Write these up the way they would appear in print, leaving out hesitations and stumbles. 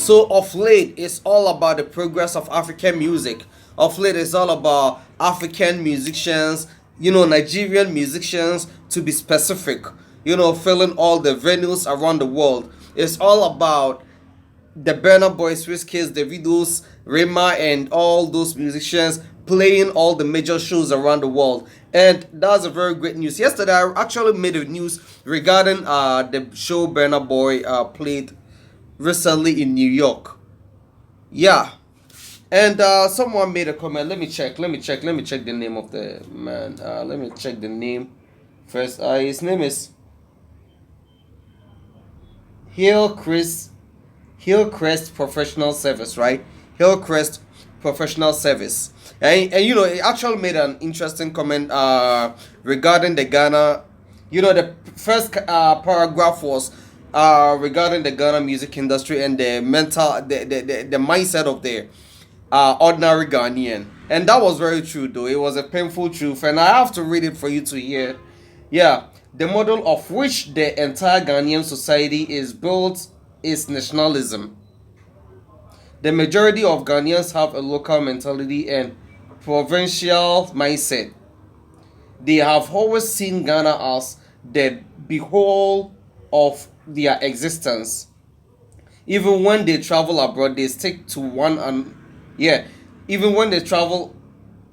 So of late, it's all about the progress of African music. Of late, it's all about African musicians, Nigerian musicians to be specific, filling all the venues around the world. It's all about the Burna Boys, Wizkids, Davidos, Rema, and all those musicians playing all the major shows around the world. And that's a very great news. Yesterday, I actually made a news regarding the show Burna Boy played recently in New York. Yeah. And someone made a comment. Let me check the name of the man. Let me check the name first. His name is Hillcrest Professional Service, right? Hillcrest Professional Service. And it actually made an interesting comment regarding the Ghana. The first paragraph was regarding the Ghana music industry and the mental, the mindset of the ordinary Ghanaian. And that was very true, though. It was a painful truth. And I have to read it for you to hear. Yeah. The model of which the entire Ghanaian society is built is nationalism. The majority of Ghanaians have a local mentality and provincial mindset. They have always seen Ghana as the behold of their existence. Even when they travel abroad, they stick to one and yeah. Even when they travel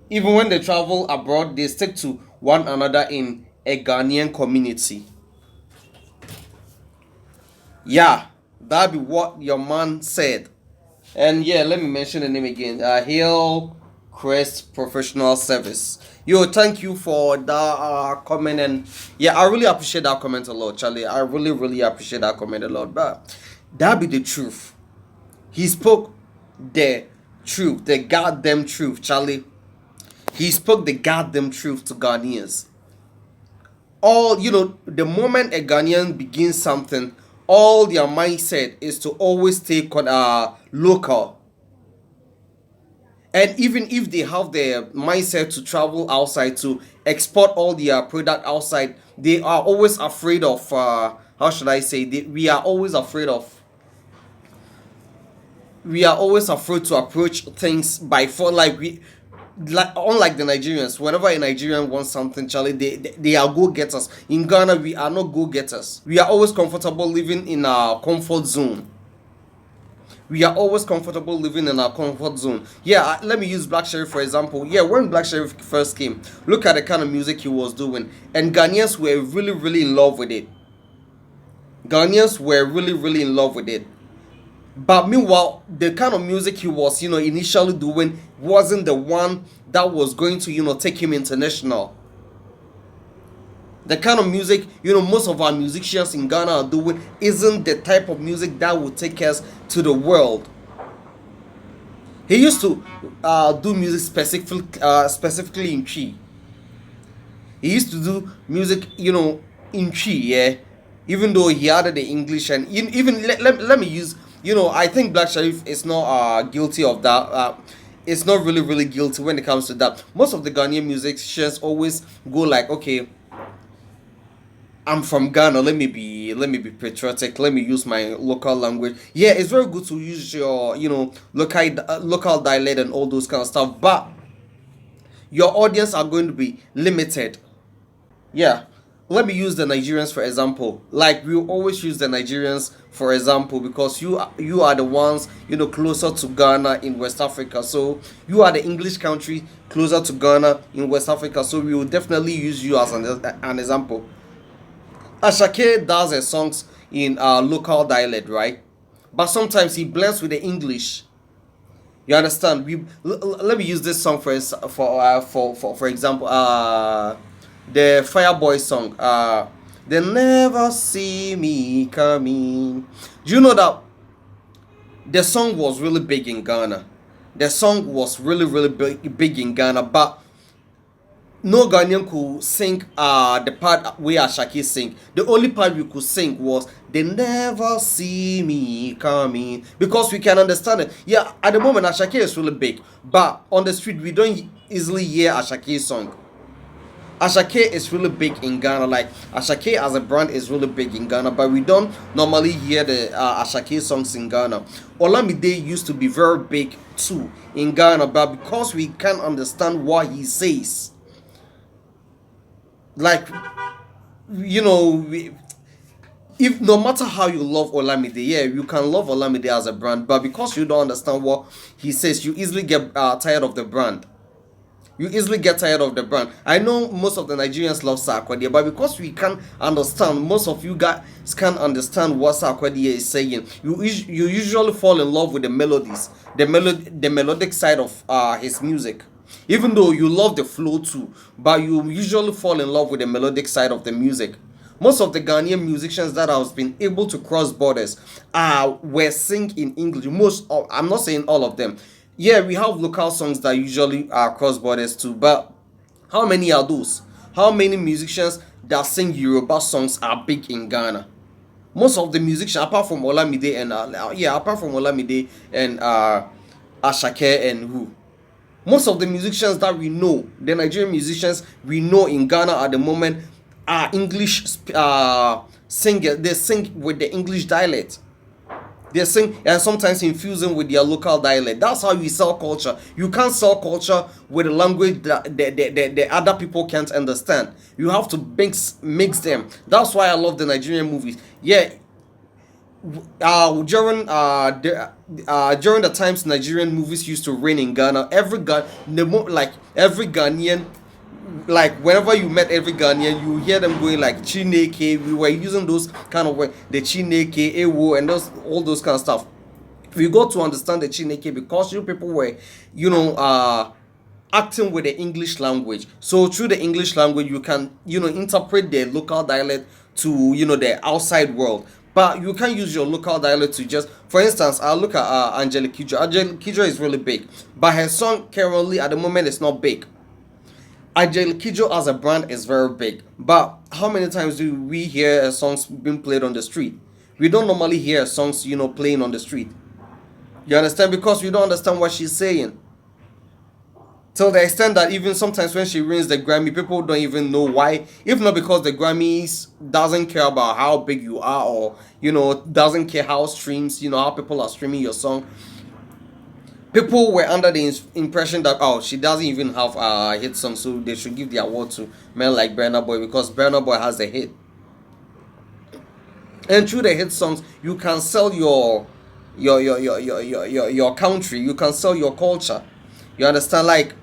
abroad, they stick to one another in a Ghanaian community. Yeah, that be what your man said. And yeah, let me mention the name again. Hill Crest Professional Service. Yo, thank you for that comment. And yeah, I really appreciate that comment a lot, Charlie. I really, really appreciate that comment a lot. But that be the truth. He spoke the truth, the goddamn truth, Charlie. He spoke the goddamn truth to Ghanaians. The moment a Ghanaian begins something, all their mindset is to always stay local. And even if they have the mindset to travel outside to export all their product outside, they are always afraid of how should I say, we are always afraid to approach things by force. Like unlike the Nigerians, whenever a Nigerian wants something, Charlie, they are go getters. In Ghana, we are not go getters. We are always comfortable living in our comfort zone. Yeah, let me use Black Sheriff for example. Yeah, when Black Sheriff first came, look at the kind of music he was doing, and Ghanaians were really, really in love with it. But meanwhile, the kind of music he was, initially doing wasn't the one that was going to, take him international. The kind of music, most of our musicians in Ghana are doing isn't the type of music that would take us to the world. He used to do music specifically in Chi. He used to do music, in Chi, yeah. Even though he added the English and even let me use. I think Black Sharif is not guilty of that. It's not really, really guilty when it comes to that. Most of the Ghanaian musicians always go like, okay, I'm from Ghana. Let me be patriotic. Let me use my local language. Yeah, it's very good to use your local dialect and all those kind of stuff. But your audience are going to be limited. Yeah. Let me use the Nigerians for example. Like we always use the Nigerians for example because you are the ones closer to Ghana in West Africa. So you are the English country closer to Ghana in West Africa. So we will definitely use you as an example. Ashake does his songs in local dialect, right? But sometimes he blends with the English. You understand? Let me use this song for example. The Fireboy song. They never see me coming. Do you know that the song was really big in Ghana? The song was really, really big in Ghana, but no Ghanaian could sing the part where Ashake sing. The only part we could sing was they never see me coming because we can understand it. Yeah, at the moment Ashake is really big, but on the street we don't easily hear Ashake's song. Ashake is really big in Ghana. Like Ashake as a brand is really big in Ghana, but we don't normally hear the Ashake songs in Ghana. Olamide used to be very big too in Ghana, but because we can't understand what he says, like if no matter how you love Olamide, yeah, you can love Olamide as a brand, but because you don't understand what he says, you easily get tired of the brand. You easily get tired of the brand. I know most of the Nigerians love Sarkodie, but because we can't understand, most of you guys can't understand what Sarkodie is saying. You usually fall in love with the melodies, the melodic side of his music. Even though you love the flow too, but you usually fall in love with the melodic side of the music. Most of the Ghanaian musicians that have been able to cross borders were sing in English. I'm not saying all of them. Yeah, we have local songs that usually cross borders too, but how many are those? How many musicians that sing Yoruba songs are big in Ghana? Most of the musicians, apart from Olamide and Ashake and who, most of the musicians that we know, the Nigerian musicians we know in Ghana at the moment, are English singers. They sing with the English dialect. They sing and sometimes infusing with their local dialect. That's how you sell culture. You can't sell culture with a language that the other people can't understand. You have to mix them. That's why I love the Nigerian movies. Yeah, during the times Nigerian movies used to reign in Ghana, every Ghanaian, like whenever you met every Ghanaian, you hear them going like Chineke. We were using those kind of words, the Chineke, Ewo, and all those kind of stuff. We got to understand the Chineke because you people were, acting with the English language. So through the English language, you can, interpret the local dialect to, the outside world. But you can't use your local dialect to just, for instance, I'll look at Angelique Kidjo. Angelique Kidjo is really big, but her song currently at the moment is not big. Angelique Kidjo as a brand is very big, but how many times do we hear songs being played on the street? We don't normally hear songs, playing on the street. You understand? Because we don't understand what she's saying. Till the extent that even sometimes when she wins the Grammy, people don't even know why. If not because the Grammys doesn't care about how big you are, or doesn't care how streams, how people are streaming your song. People were under the impression that she doesn't even have a hit song, so they should give the award to men like Burna Boy because Burna Boy has a hit. And through the hit songs, you can sell your country. You can sell your culture. You understand? Like,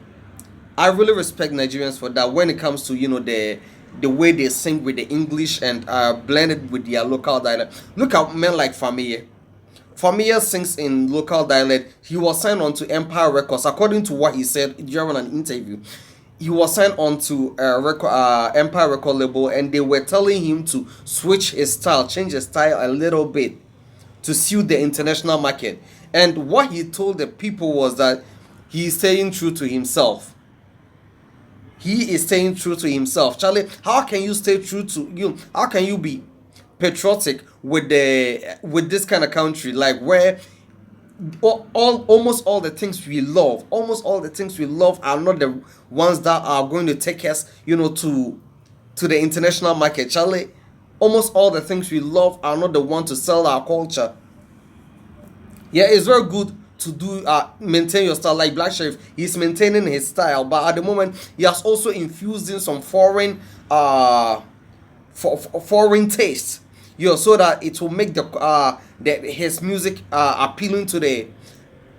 I really respect Nigerians for that when it comes to the way they sing with the English and blend it with their local dialect. Look at men like Famiye. Famiye sings in local dialect. He was signed on to Empire Records, according to what he said during an interview. He was signed on to Empire Record label, and they were telling him to switch his style, change his style a little bit to suit the international market. And what he told the people was that he is staying true to himself. He is staying true to himself. Charlie, how can you stay true to you? How can you be patriotic with this kind of country, like where almost all the things we love, are not the ones that are going to take us, to the international market. Charlie, almost all the things we love are not the ones to sell our culture. Yeah, it's very good to do maintain your style. Like Black Sheriff, he's maintaining his style, but at the moment he has also infused in some foreign foreign taste, so that it will make his music appealing to the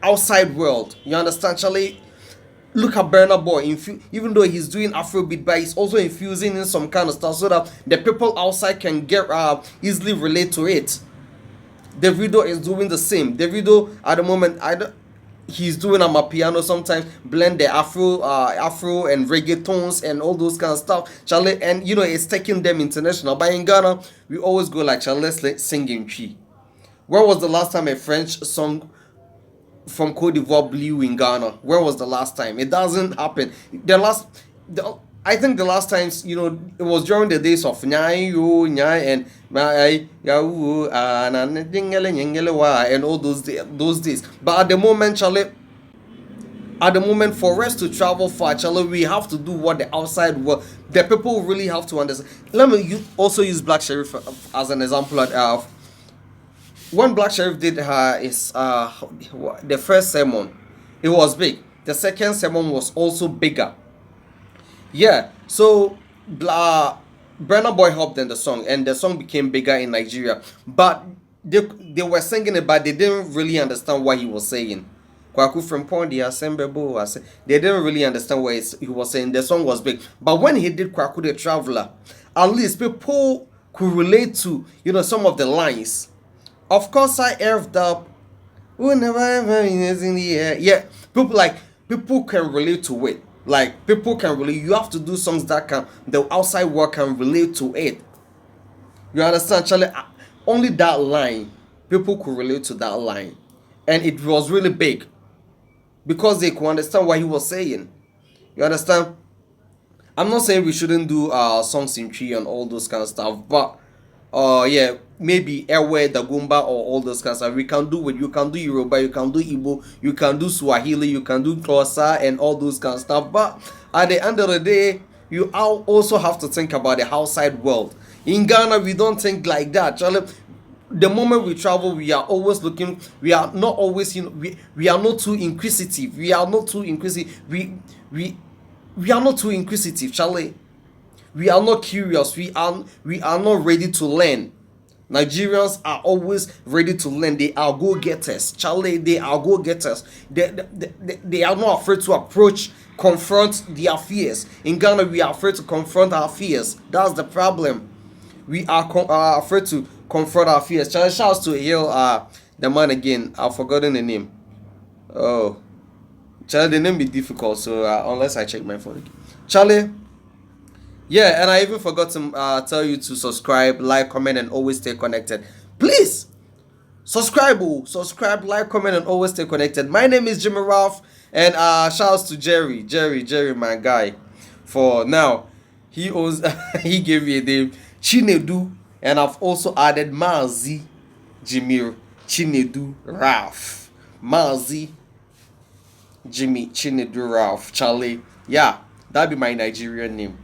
outside world. You understand, Charlie? Look at Burna Boy. Even though he's doing Afrobeat, but he's also infusing in some kind of stuff so that the people outside can get easily relate to it. Davido is doing the same. Davido at the moment, he's doing amapiano sometimes, blend the Afro and reggaetons and all those kind of stuff. Charlie, and it's taking them international. But in Ghana, we always go like, Charlie, let's sing in Chi. Where was the last time a French song from Cote d'Ivoire blew in Ghana? Where was the last time? It doesn't happen. I think the last times, it was during the days of Nyai and and all those days. But at the moment, Charlie, at the moment, for us to travel far, Charlie, we have to do what the outside world, the people really have to understand. Let me also use Black Sheriff as an example. When Black Sheriff did the first sermon, it was big. The second sermon was also bigger. Yeah, so Burna Boy helped in the song, and the song became bigger in Nigeria. But they were singing it, but they didn't really understand what he was saying. Kwaku from Pondi, they didn't really understand what he was saying. The song was big, but when he did Kwaku the Traveler, at least people could relate to some of the lines. Of course, I erved up. Whenever in the air, yeah, people can relate to it. Like people can relate. You have to do songs that the outside world can relate to it. You understand, Charlie? Only that line, people could relate to that line, and it was really big because they could understand what he was saying. You understand? I'm not saying we shouldn't do songs in tree and all those kind of stuff, but yeah, maybe Ewe, Dagumba, or all those kinds of stuff. We can do it. You can do Yoruba, you can do Igbo, you can do Swahili, you can do Xhosa and all those kind of stuff. But at the end of the day, you also have to think about the outside world. In Ghana, we don't think like that, Charlie. The moment we travel, we are always looking. We are not always, we are not too inquisitive. We are not too inquisitive. We are not too inquisitive, Charlie. We are not curious. We are not ready to learn. Nigerians are always ready to learn. They are go-getters. Charlie, they are go-getters. They are not afraid to confront their fears. In Ghana, we are afraid to confront our fears. That's the problem. We are afraid to confront our fears. Charlie, shouts to hail the man again. I've forgotten the name. Oh, Charlie, the name be difficult. So unless I check my phone, Charlie. Yeah, and I even forgot to tell you to subscribe, like, comment, and always stay connected. Please subscribe, like, comment, and always stay connected. My name is Jimmy Ralph, and shouts to Jerry, my guy. For now, he gave me a name, Chinedu, and I've also added Mazi Jimmy Chinedu Ralph, Mazi Jimmy Chinedu Ralph, Charlie. Yeah, that'd be my Nigerian name.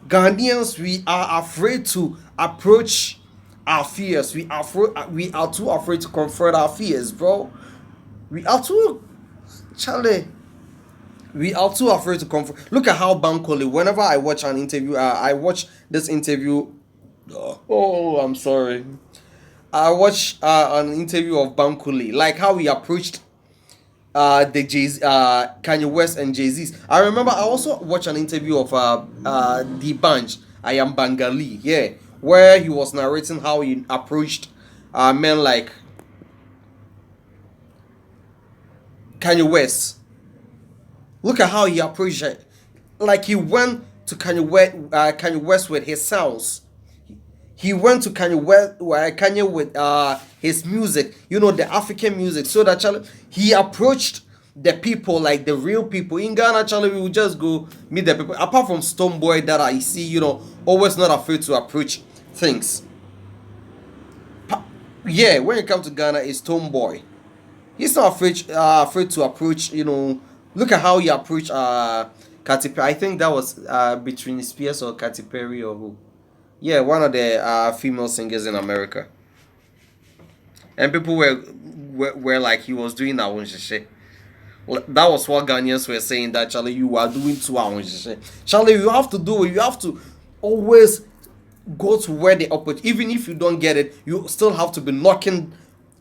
Ghanaians, we are afraid to approach our fears. We are too afraid to confront our fears, bro. We are too, Charlie. We are too afraid to confront. Look at how Bankole. Whenever I watch an interview, I watch this interview. Oh, I'm sorry. I watch an interview of Bankole, like how he approached the Kanye West and Jay-Z. I remember I also watched an interview of the Banj, I Am Bangali, yeah, where he was narrating how he approached men like Kanye West. Look at how he approached it. Like he went to Kanye West with his sounds. He went to Kanye with his music, the African music, so that Charlie, he approached the people like the real people. In Ghana, Charlie, we would just go meet the people. Apart from Stonebwoy that I see, always not afraid to approach things. Yeah, when it comes to Ghana, it's Stonebwoy. He's not afraid to approach, look at how he approached Katy Perry. I think that was between Spears or Katy Perry or who. Yeah, one of the female singers in America. And people were like he was doing Awonshishe. That was what Ghanaians were saying, that Charlie, you are doing to Awonshishe. Charlie, you have to do it. You have to always go to where the opportunity. Even if you don't get it, you still have to be knocking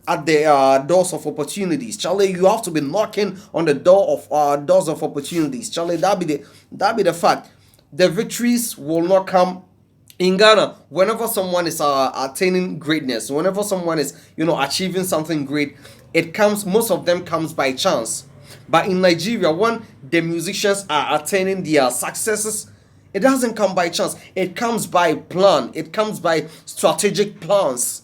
at the doors of opportunities. Charlie, you have to be knocking on the doors of opportunities. Charlie, that be the fact. The victories will not come. In Ghana, whenever someone is attaining greatness, whenever someone is, achieving something great, most of them comes by chance. But in Nigeria, when the musicians are attaining their successes, it doesn't come by chance. It comes by plan. It comes by strategic plans.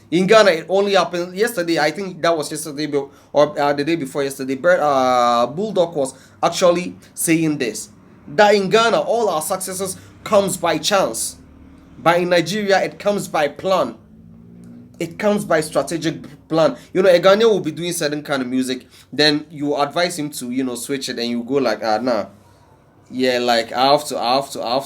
In Ghana, it only happened yesterday. I think that was yesterday or the day before yesterday. Bulldog was actually saying this, that in Ghana, all our successes comes by chance. But in Nigeria, it comes by plan. It comes by strategic plan. A Ghanaian will be doing certain kind of music, then you advise him to, switch it, and you go like, nah, yeah, like I have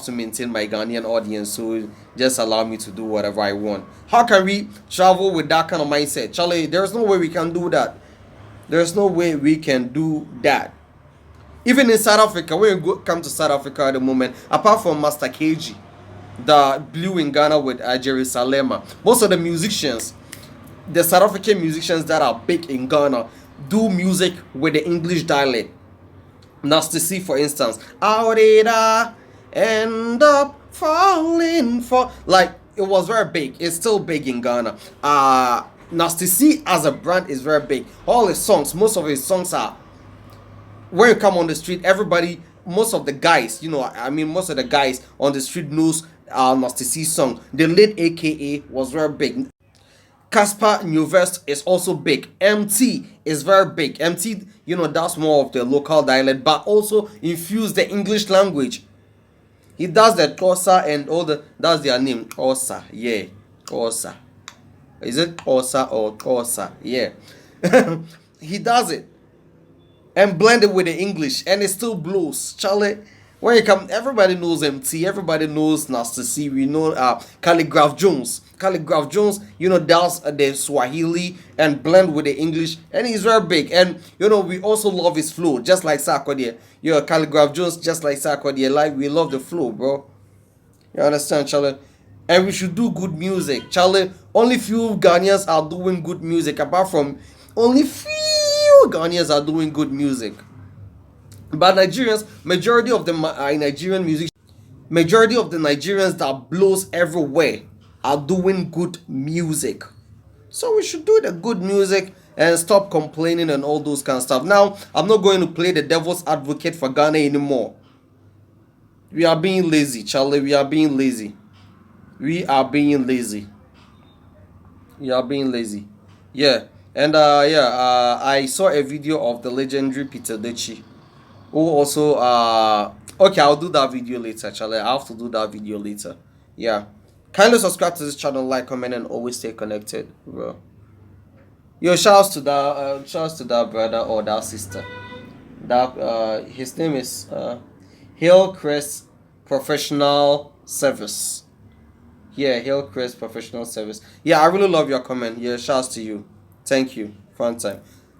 to maintain my Ghanaian audience, so just allow me to do whatever I want. How can we travel with that kind of mindset, Charlie? There's no way we can do that. There's no way we can do that. Even in South Africa, when you come to South Africa at the moment, apart from Master KG, the blew in Ghana with Jerusalem, most of the musicians, the South African musicians that are big in Ghana, do music with the English dialect. Nasty C, for instance, how did I end up falling for? Like, it was very big. It's still big in Ghana. Nasty C as a brand is very big. All his songs, most of his songs are, when you come on the street, everybody, most of the guys, most of the guys on the street knows Nasty C song. The late AKA was very big. Casper Newvest is also big. MT is very big. MT, that's more of the local dialect, but also infuse the English language. He does the Xhosa and all that's their name. Xhosa, yeah. Xhosa. Is it Xhosa or Xhosa? Yeah. He does it and blend it with the English, and it still blows. Charlie, when you come, everybody knows MT, everybody knows Nasty C, we know Calligraph Jones. Calligraph Jones, does the Swahili and blend with the English, and he's very big. And we also love his flow, just like Sarkodie. Calligraph Jones, just like Sarkodie. Like, we love the flow, bro. You understand, Charlie? And we should do good music, Charlie. Only few Ghanaians are doing good music. Apart from only few Ghanaians are doing good music. But Nigerians, majority of the Nigerian music, majority of the Nigerians that blows everywhere are doing good music. So we should do the good music and stop complaining and all those kind of stuff. Now, I'm not going to play the devil's advocate for Ghana anymore. We are being lazy, Charlie. We are being lazy. We are being lazy. We are being lazy. Yeah. And I saw a video of the legendary Peter Dechi, who also okay, I'll do that video later, Charlie. I have to do that video later. Yeah. Kindly subscribe to this channel, like, comment, and always stay connected, bro. Yo, shouts to that brother or that sister. That his name is Hillcrest Professional Service. Yeah, Hillcrest Professional Service. Yeah, I really love your comment. Yeah, shouts to you. Thank you. Fun time.